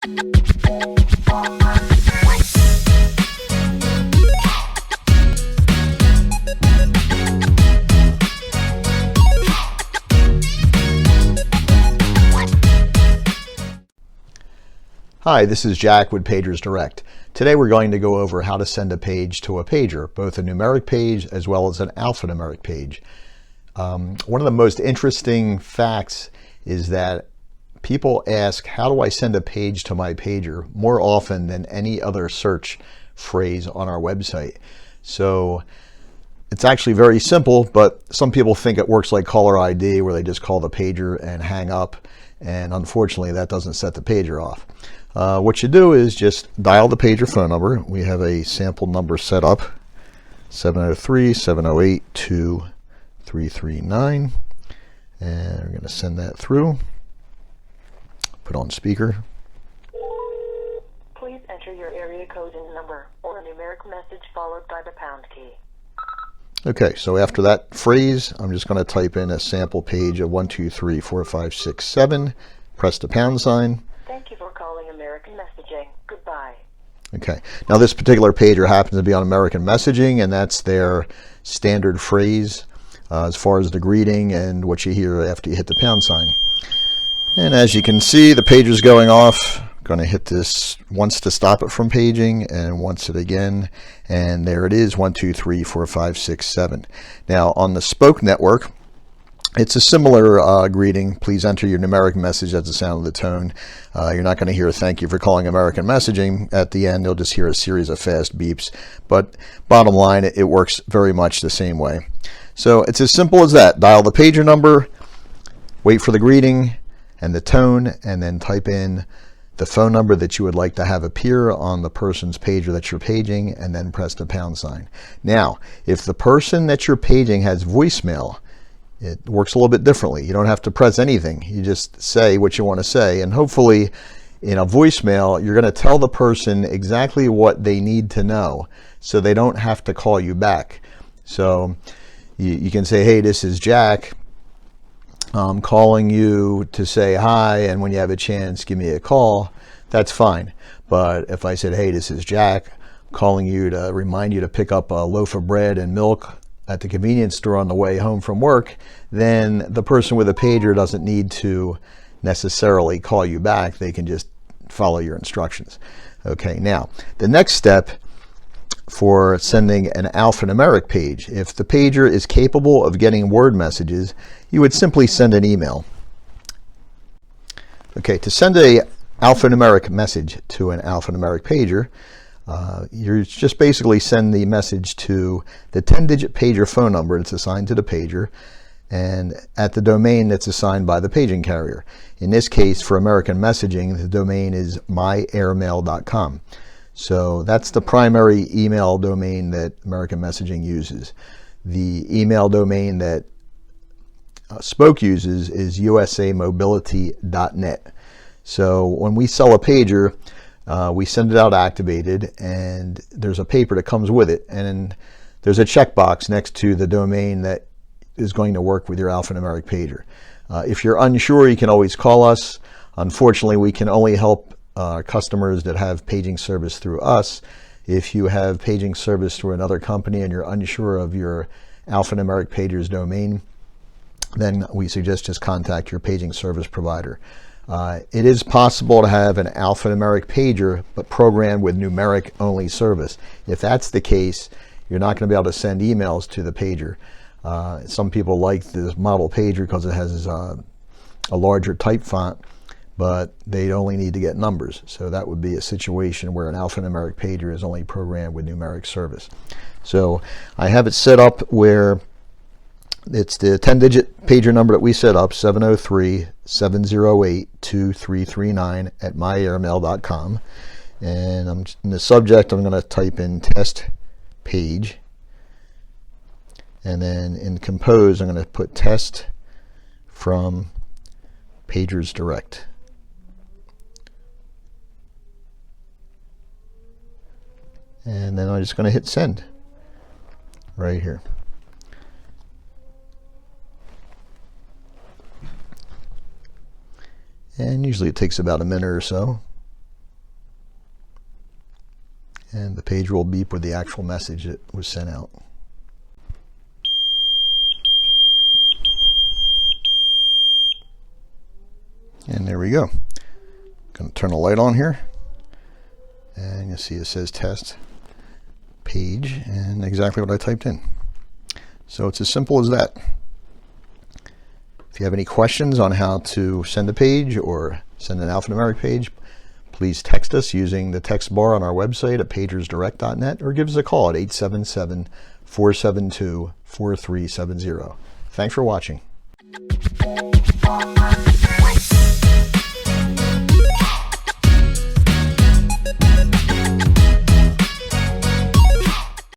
Hi, this is Jack with PagersDirect. Today we're going to go over how to send a page to a pager, both a numeric page as well as an alphanumeric page. One of the most interesting facts is that people ask, how do I send a page to my pager, more often than any other search phrase on our website. So it's actually very simple, but some people think it works like caller ID, where they just call the pager and hang up, and unfortunately that doesn't set the pager off. What you do is just dial the pager phone number. We have a sample number set up, 703-708-2339, and we're going to send that through. Put on speaker. Please enter your area code and number, or a numeric message followed by the pound key. Okay, so after that phrase, I'm just going to type in a sample page of 1, 2, 3, 4, 5, 6, 7, press the pound sign. Thank you for calling American Messaging. Goodbye. Okay, now this particular pager happens to be on American Messaging, and that's their standard phrase as far as the greeting and what you hear after you hit the pound sign. And as you can see, the pager's going off. I'm going to hit this once to stop it from paging, and once it again, and there it is, 1, 2, 3, 4, 5, 6, 7. Now on the Spoke network, it's a similar greeting. Please enter your numeric message at the sound of the tone. You're not going to hear thank you for calling American Messaging at the end. You'll just hear a series of fast beeps. But bottom line, it works very much the same way. So it's as simple as that. Dial the pager number, wait for the greeting and the tone, and then type in the phone number that you would like to have appear on the person's pager that you're paging, and then press the pound sign. Now, if the person that you're paging has voicemail, it works a little bit differently. You don't have to press anything. You just say what you want to say, and hopefully in a voicemail you're going to tell the person exactly what they need to know, so they don't have to call you back. So you can say, hey, this is Jack. I'm calling you to say hi, and when you have a chance, give me a call. That's fine. But if I said, hey, this is Jack, I'm calling you to remind you to pick up a loaf of bread and milk at the convenience store on the way home from work, then the person with a pager doesn't need to necessarily call you back. They can just follow your instructions. Okay, now the next step for sending an alphanumeric page, if the pager is capable of getting word messages, you would simply send an email. Okay, to send a alphanumeric message to an alphanumeric pager, you just basically send the message to the 10-digit pager phone number that's assigned to the pager, and at the domain that's assigned by the paging carrier. In this case, for American Messaging, the domain is myairmail.com. So that's the primary email domain that American Messaging uses. The email domain that Spoke uses is usamobility.net. So when we sell a pager, we send it out activated, and there's a paper that comes with it, and there's a checkbox next to the domain that is going to work with your alphanumeric pager. If you're unsure, you can always call us. Unfortunately, we can only help customers that have paging service through us. If you have paging service through another company and you're unsure of your alphanumeric pager's domain, then we suggest just contact your paging service provider. It is possible to have an alphanumeric pager but programmed with numeric only service. If that's the case, you're not going to be able to send emails to the pager. Some people like this model pager because it has a larger type font, but they only need to get numbers. So that would be a situation where an alphanumeric pager is only programmed with numeric service. So I have it set up where it's the 10-digit pager number that we set up, 703-708-2339 at myairmail.com. And in the subject, I'm going to type in test page. And then in compose, I'm going to put test from PagersDirect. And then I'm just going to hit send right here. And usually it takes about a minute or so. And the page will beep with the actual message that was sent out. And there we go. Going to turn the light on here. And you'll see it says test page and exactly what I typed in. So it's as simple as that. If you have any questions on how to send a page or send an alphanumeric page, please text us using the text bar on our website at PagersDirect.net or give us a call at 877-472-4370. Thanks for watching.